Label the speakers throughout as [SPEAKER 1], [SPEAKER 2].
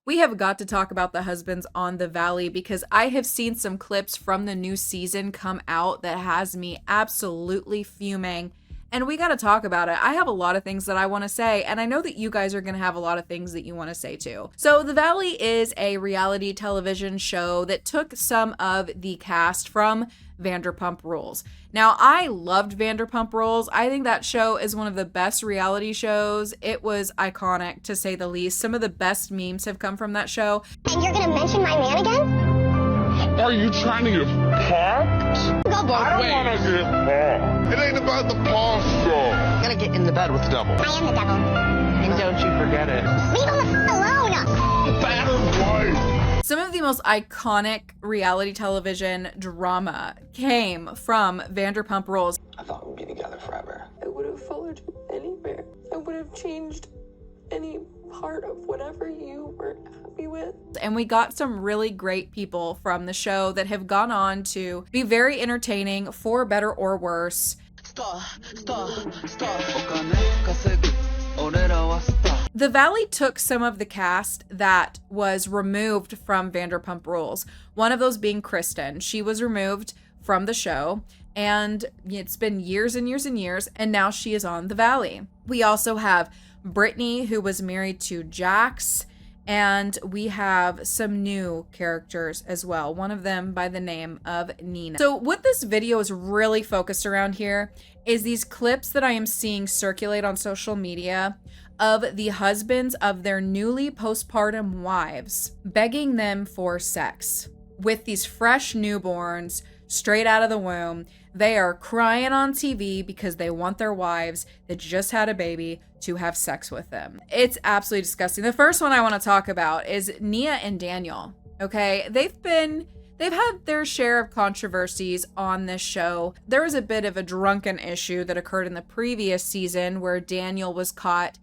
[SPEAKER 1] We have got to talk about the husbands on the Valley because I have seen some clips from the new season come out that has me absolutely fuming. And we got to talk about it. I have a lot of things that I want to say, and I know that you guys are going to have a lot of things that you want to say too. So, The Valley is a reality television show that took some of the cast from Vanderpump Rules. Now, I loved Vanderpump Rules. I think that show is one of the best reality shows. It was iconic, to say the least. Some of the best memes have come from that show.
[SPEAKER 2] And you're going to mention my man again?
[SPEAKER 3] Are you trying to get popped?
[SPEAKER 2] Go both
[SPEAKER 3] I
[SPEAKER 2] ways.
[SPEAKER 3] don't want to get popped. It ain't about the pasta.
[SPEAKER 4] You gotta get in the bed with the devil.
[SPEAKER 2] I am the devil.
[SPEAKER 4] And don't you forget it.
[SPEAKER 2] Leave him alone.
[SPEAKER 3] Battered wife.
[SPEAKER 1] Some of the most iconic reality television drama came from Vanderpump Rules.
[SPEAKER 5] I thought we'd be together forever.
[SPEAKER 6] I would have followed you anywhere. I would have changed any part of whatever you were happy with.
[SPEAKER 1] And we got some really great people from the show that have gone on to be very entertaining, for better or worse. The Valley took some of the cast that was removed from Vanderpump Rules. One of those being Kristen. She was removed from the show, and it's been years and years and years, and now she is on The Valley. We also have Brittany, who was married to Jax, and we have some new characters as well, one of them by the name of Nina. So what this video is really focused around here is these clips that I am seeing circulate on social media of the husbands of their newly postpartum wives begging them for sex. With these fresh newborns straight out of the womb, they are crying on TV because they want their wives that just had a baby to have sex with them. It's absolutely disgusting. The first one I want to talk about is Nia and Daniel. Okay, they've had their share of controversies on this show. There was a bit of a drunken issue that occurred in the previous season where Daniel was caught,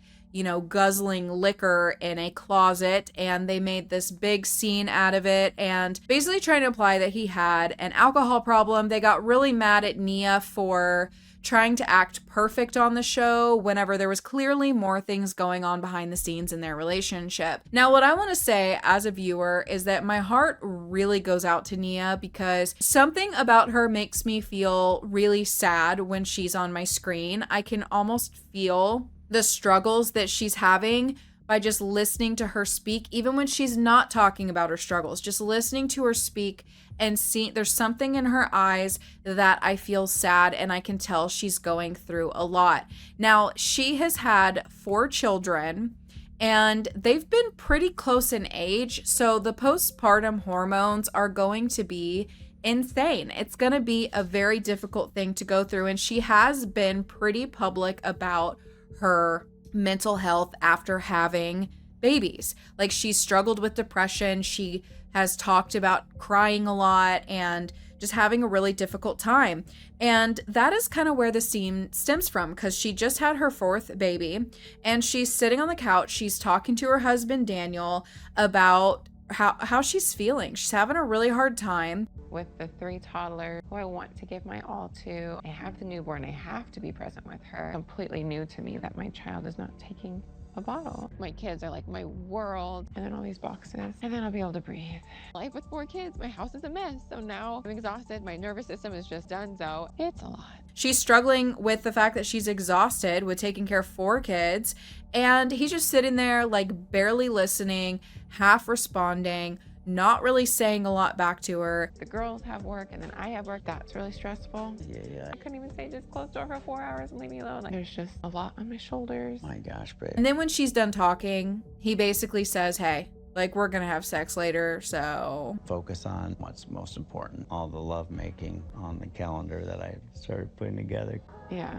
[SPEAKER 1] guzzling liquor in a closet, and they made this big scene out of it and basically trying to imply that he had an alcohol problem. They got really mad at Nia for trying to act perfect on the show whenever there was clearly more things going on behind the scenes in their relationship. Now, what I want to say as a viewer is that my heart really goes out to Nia because something about her makes me feel really sad when she's on my screen. I can almost feel the struggles that she's having by just listening to her speak, even when she's not talking about her struggles, just listening to her speak and seeing there's something in her eyes that I feel sad, and I can tell she's going through a lot. Now, she has had 4 children and they've been pretty close in age. So the postpartum hormones are going to be insane. It's going to be a very difficult thing to go through. And she has been pretty public about her mental health after having babies. Like, she struggled with depression. She has talked about crying a lot and just having a really difficult time. And that is kind of where the scene stems from, because she just had her 4th baby and she's sitting on the couch. She's talking to her husband, Daniel, about how she's feeling. She's having a really hard time.
[SPEAKER 7] With the 3 toddlers who I want to give my all to, I have the newborn, I have to be present with her. Completely new to me that my child is not taking a bottle. My kids are like my world, and then all these boxes, and then I'll be able to breathe. Life with 4 kids, my house is a mess, so now I'm exhausted. My nervous system is just done, so it's a lot.
[SPEAKER 1] She's struggling with the fact that she's exhausted with taking care of 4 kids, and he's just sitting there like barely listening, half responding, not really saying a lot back to her.
[SPEAKER 7] The girls have work and then I have work. That's really stressful.
[SPEAKER 4] Yeah.
[SPEAKER 7] I couldn't even say just close the door for 4 hours and leave me alone. Like, there's just a lot on my shoulders.
[SPEAKER 4] My gosh, babe.
[SPEAKER 1] And then when she's done talking, he basically says, hey, like, we're gonna have sex later, so
[SPEAKER 4] Focus on what's most important. All the love making on the calendar that I started putting together.
[SPEAKER 7] Yeah.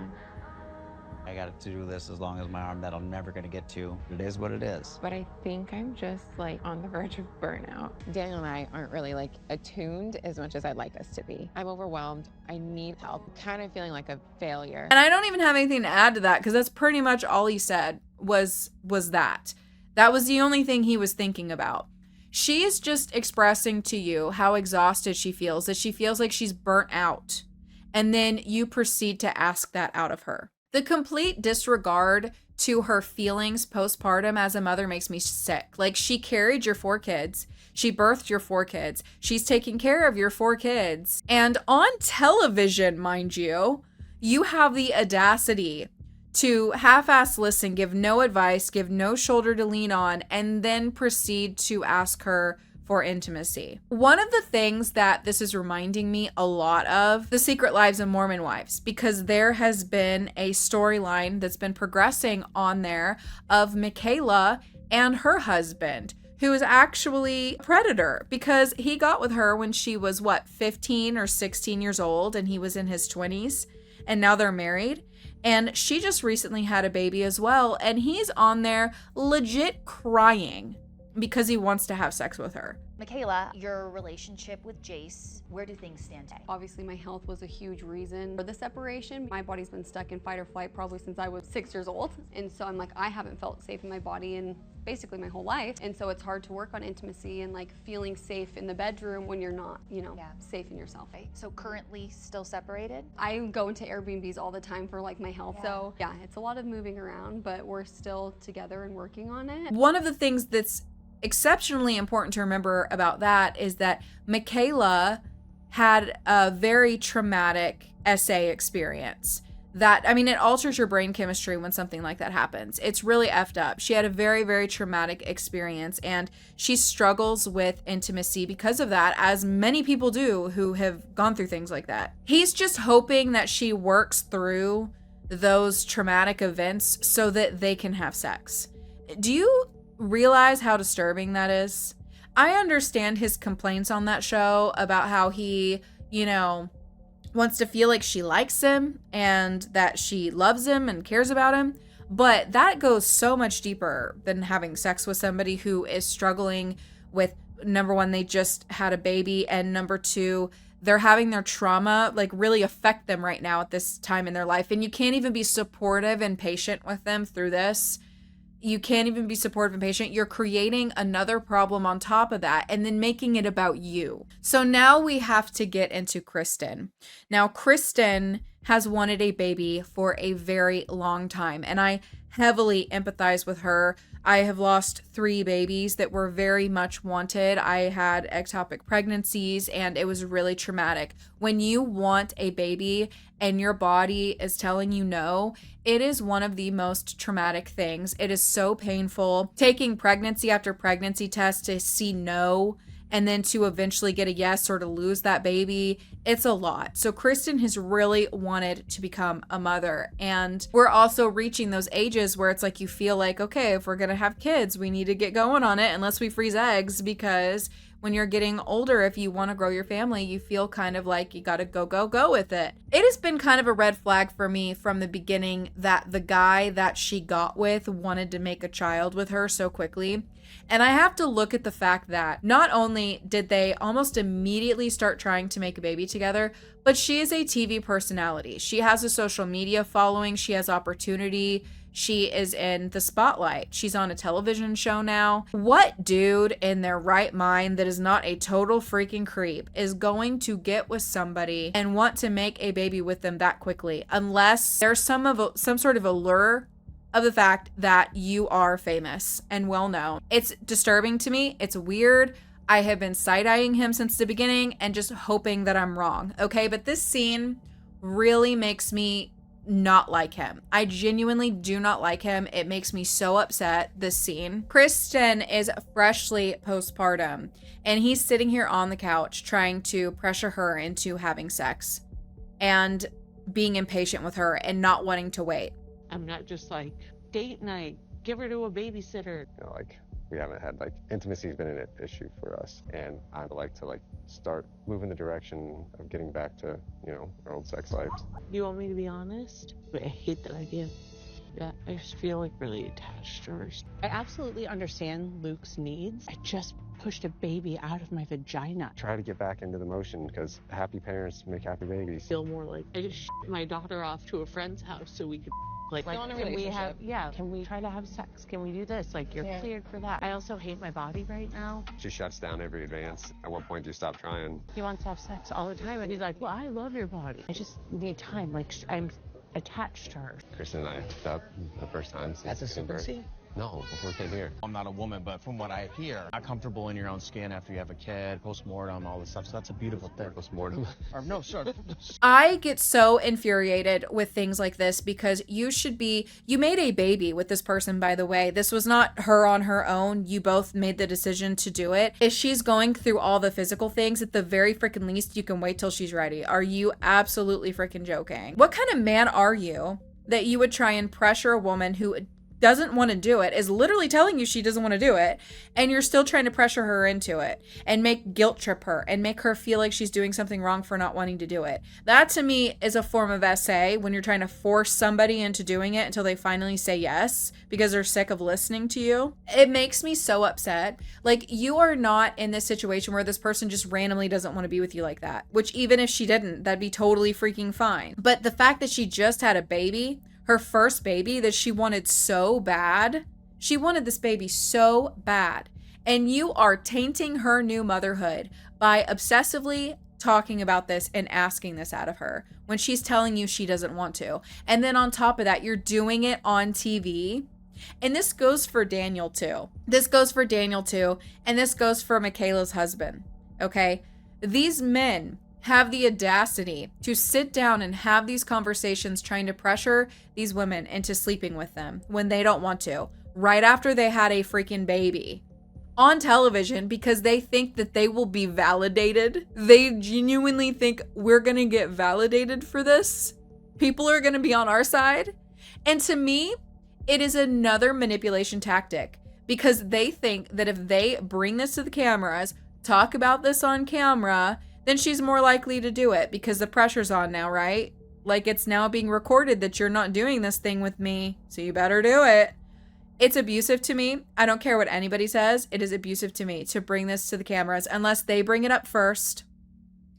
[SPEAKER 4] I got to do this as long as my arm that I'm never going to get to. It is what it is.
[SPEAKER 7] But I think I'm just like on the verge of burnout. Daniel and I aren't really like attuned as much as I'd like us to be. I'm overwhelmed. I need help. Kind of feeling like a failure.
[SPEAKER 1] And I don't even have anything to add to that, because that's pretty much all he said was that. That was the only thing he was thinking about. She is just expressing to you how exhausted she feels, that she feels like she's burnt out. And then you proceed to ask that out of her. The complete disregard to her feelings postpartum as a mother makes me sick. Like, she carried your 4 kids. She birthed your 4 kids. She's taking care of your 4 kids. And on television, mind you, you have the audacity to half-ass listen, give no advice, give no shoulder to lean on, and then proceed to ask her for intimacy. One of the things that this is reminding me a lot of The Secret Lives of Mormon Wives, because there has been a storyline that's been progressing on there of Michaela and her husband, who is actually a predator because he got with her when she was 15 or 16 years old and he was in his 20s, and now they're married. And she just recently had a baby as well, and he's on there legit crying because he wants to have sex with her.
[SPEAKER 8] Michaela, your relationship with Jace, where do things stand today?
[SPEAKER 9] Obviously, my health was a huge reason for the separation. My body's been stuck in fight or flight probably since I was 6 years old. And so I'm like, I haven't felt safe in my body in basically my whole life. And so it's hard to work on intimacy and like feeling safe in the bedroom when you're not, safe in yourself.
[SPEAKER 8] Okay. So currently still separated?
[SPEAKER 9] I go into Airbnbs all the time for like my health.
[SPEAKER 8] Yeah.
[SPEAKER 9] So yeah, it's a lot of moving around, but we're still together and working on it.
[SPEAKER 1] One of the things that's exceptionally important to remember about that is that Michaela had a very traumatic SA experience. That, I mean, it alters your brain chemistry when something like that happens. It's really effed up. She had a very, very traumatic experience, and she struggles with intimacy because of that, as many people do who have gone through things like that. He's just hoping that she works through those traumatic events so that they can have sex. Do you realize how disturbing that is? I understand his complaints on that show about how he, wants to feel like she likes him and that she loves him and cares about him. But that goes so much deeper than having sex with somebody who is struggling with, number one, they just had a baby, and number two, they're having their trauma like really affect them right now at this time in their life. And you can't even be supportive and patient with them through this. You can't even be supportive and patient. You're creating another problem on top of that and then making it about you. So now we have to get into Kristen. Now, Kristen has wanted a baby for a very long time, and I heavily empathize with her. I have lost 3 babies that were very much wanted. I had ectopic pregnancies, and it was really traumatic. When you want a baby and your body is telling you no, it is one of the most traumatic things. It is so painful. Taking pregnancy after pregnancy test to see no, and then to eventually get a yes or to lose that baby, it's a lot. So Kristen has really wanted to become a mother. And we're also reaching those ages where it's like you feel like, okay, if we're going to have kids, we need to get going on it unless we freeze eggs, because when you're getting older, if you want to grow your family, you feel kind of like you got to go with it. It has been kind of a red flag for me from the beginning that the guy that she got with wanted to make a child with her so quickly. And I have to look at the fact that not only did they almost immediately start trying to make a baby together, but she is a TV personality. She has a social media following. She has opportunity. She is in the spotlight. She's on a television show now. What dude in their right mind that is not a total freaking creep is going to get with somebody and want to make a baby with them that quickly, unless there's some sort of allure of the fact that you are famous and well known. It's disturbing to me. It's weird. I have been side-eyeing him since the beginning and just hoping that I'm wrong. Okay, but this scene really makes me not like him. I genuinely do not like him. It makes me so upset, this scene. Kristen is freshly postpartum, and he's sitting here on the couch trying to pressure her into having sex and being impatient with her and not wanting to wait.
[SPEAKER 10] I'm not just like, date night, give her to a babysitter.
[SPEAKER 11] We haven't had, intimacy has been an issue for us, and I'd like to, start moving the direction of getting back to, our old sex lives.
[SPEAKER 10] You want me to be honest? I hate that idea. Yeah, I just feel really attached to her. I absolutely understand Luke's needs. I just pushed a baby out of my vagina.
[SPEAKER 11] Try to get back into the motion, because happy parents make happy babies.
[SPEAKER 10] Feel more like I just my daughter off to a friend's house so we could can we try to have sex? Can we do this? You're cleared for that. I also hate my body right now.
[SPEAKER 11] She shuts down every advance. At what point do you stop trying?
[SPEAKER 10] He wants to have sex all the time, and he's like, well, I love your body. I just need time. I'm attached to her.
[SPEAKER 11] Kristen and I hooked up the first time since
[SPEAKER 12] At the
[SPEAKER 11] giving birth.
[SPEAKER 12] pregnancy?
[SPEAKER 11] No, before we came here.
[SPEAKER 12] I'm not a woman, but from what I hear, not comfortable in your own skin after you have a kid, postmortem, all this stuff. So that's a beautiful thing.
[SPEAKER 11] Postmortem?
[SPEAKER 12] Or no, sure.
[SPEAKER 1] I get so infuriated with things like this because you made a baby with this person, by the way. This was not her on her own. You both made the decision to do it. If she's going through all the physical things, at the very freaking least, you can wait till she's ready. Are you absolutely freaking joking? What kind of man are you that you would try and pressure a woman who doesn't want to do it, is literally telling you she doesn't want to do it, and you're still trying to pressure her into it and guilt trip her and make her feel like she's doing something wrong for not wanting to do it? That to me is a form of SA, when you're trying to force somebody into doing it until they finally say yes because they're sick of listening to you. It makes me so upset. Like, you are not in this situation where this person just randomly doesn't want to be with you like that, which even if she didn't, that'd be totally freaking fine. But the fact that she just had a baby, her first baby that she wanted so bad. She wanted this baby so bad. And you are tainting her new motherhood by obsessively talking about this and asking this out of her when she's telling you she doesn't want to. And then on top of that, you're doing it on TV. And this goes for Daniel too. And this goes for Michaela's husband. Okay? These men have the audacity to sit down and have these conversations trying to pressure these women into sleeping with them when they don't want to, right after they had a freaking baby on television, because they think that they will be validated. They genuinely think we're going to get validated for this. People are going to be on our side. And to me, it is another manipulation tactic, because they think that if they bring this to the cameras, talk about this on camera, then she's more likely to do it because the pressure's on now, right? Like, it's now being recorded that you're not doing this thing with me, so you better do it. It's abusive to me. I don't care what anybody says. It is abusive to me to bring this to the cameras unless they bring it up first.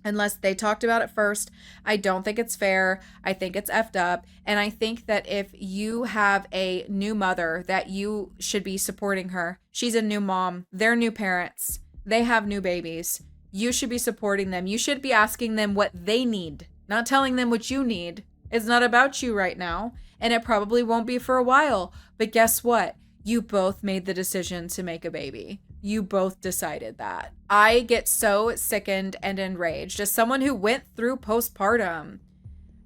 [SPEAKER 1] Unless they talked about it first. I don't think it's fair. I think it's effed up. And I think that if you have a new mother, that you should be supporting her. She's a new mom. They're new parents. They have new babies. You should be supporting them. You should be asking them what they need, not telling them what you need. It's not about you right now, and it probably won't be for a while. But guess what? You both made the decision to make a baby. You both decided that. I get so sickened and enraged as someone who went through postpartum.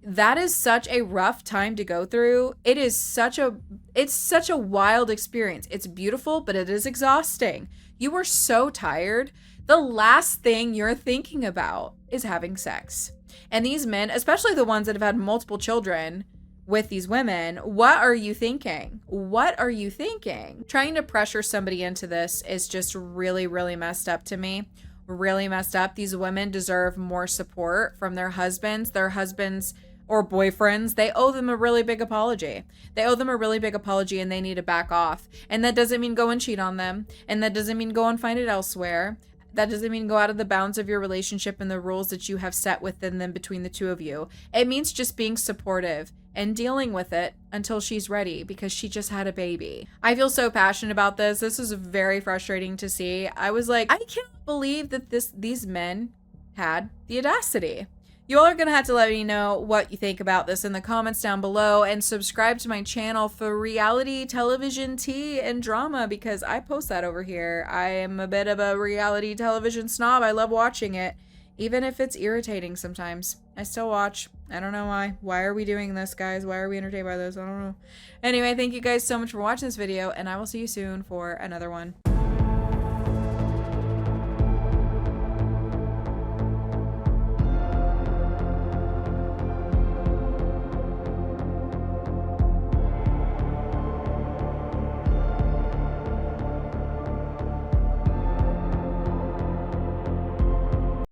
[SPEAKER 1] That is such a rough time to go through. It's such a wild experience. It's beautiful, but it is exhausting. You are so tired. The last thing you're thinking about is having sex. And these men, especially the ones that have had multiple children with these women, what are you thinking? What are you thinking? Trying to pressure somebody into this is just really, really messed up to me. Really messed up. These women deserve more support from their husbands or boyfriends. They owe them a really big apology. And they need to back off. And that doesn't mean go and cheat on them. And that doesn't mean go and find it elsewhere. That doesn't mean go out of the bounds of your relationship and the rules that you have set within them between the two of you. It means just being supportive and dealing with it until she's ready, because she just had a baby. I feel so passionate about this. This is very frustrating to see. I was like, I can't believe that these men had the audacity. You all are going to have to let me know what you think about this in the comments down below, and subscribe to my channel for reality television tea and drama, because I post that over here. I am a bit of a reality television snob. I love watching it, even if it's irritating sometimes. I still watch. I don't know why. Why are we doing this, guys? Why are we entertained by this? I don't know. Anyway, thank you guys so much for watching this video, and I will see you soon for another one.